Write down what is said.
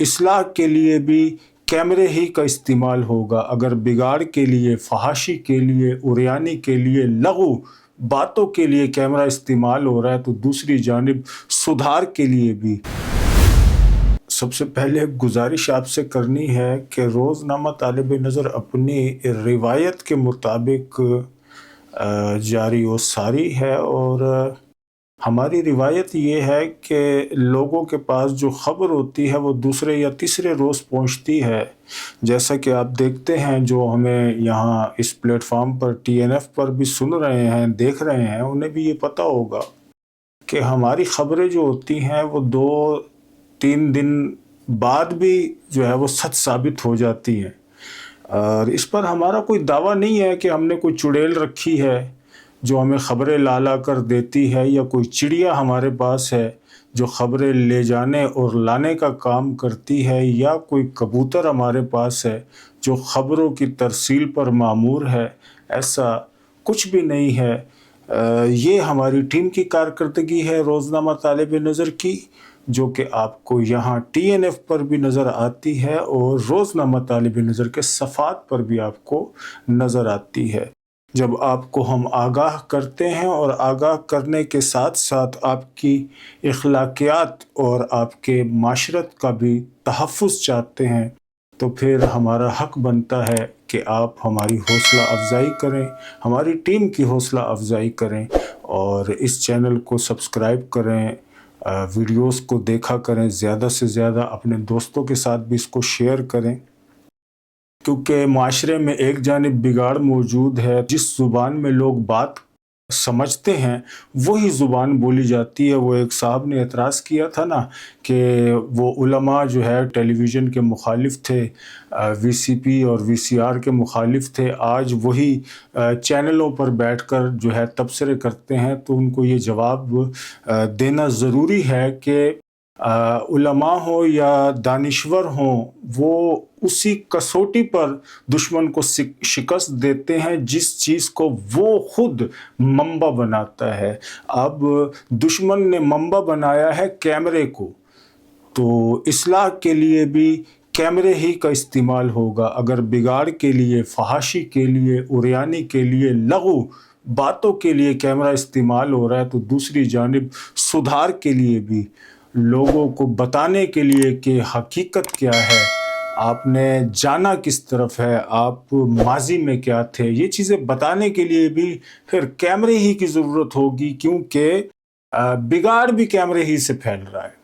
اصلاح کے لیے بھی کیمرے ہی کا استعمال ہوگا. اگر بگاڑ کے لیے، فحاشی کے لیے، عریانی کے لیے، لغو باتوں کے لیے کیمرہ استعمال ہو رہا ہے تو دوسری جانب سدھار کے لیے بھی. سب سے پہلے گزارش آپ سے کرنی ہے کہ روزنامہ طالب نظر اپنی روایت کے مطابق جاری و ساری ہے، اور ہماری روایت یہ ہے کہ لوگوں کے پاس جو خبر ہوتی ہے وہ دوسرے یا تیسرے روز پہنچتی ہے. جیسا کہ آپ دیکھتے ہیں، جو ہمیں یہاں اس پلیٹ فارم پر TNF پر بھی سن رہے ہیں، دیکھ رہے ہیں، انہیں بھی یہ پتہ ہوگا کہ ہماری خبریں جو ہوتی ہیں وہ 2-3 دن بعد بھی جو ہے وہ سچ ثابت ہو جاتی ہیں. اور اس پر ہمارا کوئی دعویٰ نہیں ہے کہ ہم نے کوئی چڑیل رکھی ہے جو ہمیں خبریں لا کر دیتی ہے، یا کوئی چڑیا ہمارے پاس ہے جو خبریں لے جانے اور لانے کا کام کرتی ہے، یا کوئی کبوتر ہمارے پاس ہے جو خبروں کی ترسیل پر مامور ہے. ایسا کچھ بھی نہیں ہے. یہ ہماری ٹیم کی کارکردگی ہے روزنامہ طالب نظر کی، جو کہ آپ کو یہاں TNF پر بھی نظر آتی ہے اور روزنامہ طالب نظر کے صفحات پر بھی آپ کو نظر آتی ہے. جب آپ کو ہم آگاہ کرتے ہیں اور آگاہ کرنے کے ساتھ ساتھ آپ کی اخلاقیات اور آپ کے معاشرت کا بھی تحفظ چاہتے ہیں، تو پھر ہمارا حق بنتا ہے کہ آپ ہماری حوصلہ افزائی کریں، ہماری ٹیم کی حوصلہ افزائی کریں، اور اس چینل کو سبسکرائب کریں، ویڈیوز کو دیکھا کریں، زیادہ سے زیادہ اپنے دوستوں کے ساتھ بھی اس کو شیئر کریں. کیونکہ معاشرے میں ایک جانب بگاڑ موجود ہے. جس زبان میں لوگ بات سمجھتے ہیں وہی زبان بولی جاتی ہے. وہ ایک صاحب نے اعتراض کیا تھا نا کہ وہ علماء جو ہے ٹیلی ویژن کے مخالف تھے، VCP اور VCR کے مخالف تھے، آج وہی چینلوں پر بیٹھ کر جو ہے تبصرے کرتے ہیں. تو ان کو یہ جواب دینا ضروری ہے کہ علماء ہوں یا دانشور ہوں، وہ اسی کسوٹی پر دشمن کو شکست دیتے ہیں جس چیز کو وہ خود منبع بناتا ہے. اب دشمن نے منبع بنایا ہے کیمرے کو، تو اصلاح کے لیے بھی کیمرے ہی کا استعمال ہوگا. اگر بگاڑ کے لیے، فحاشی کے لیے، عریانی کے لیے، لغو باتوں کے لیے کیمرہ استعمال ہو رہا ہے تو دوسری جانب سدھار کے لیے بھی، لوگوں کو بتانے کے لیے کہ حقیقت کیا ہے، آپ نے جانا کس طرف ہے، آپ ماضی میں کیا تھے، یہ چیزیں بتانے کے لیے بھی پھر کیمرے ہی کی ضرورت ہوگی، کیونکہ بگاڑ بھی کیمرے ہی سے پھیل رہا ہے.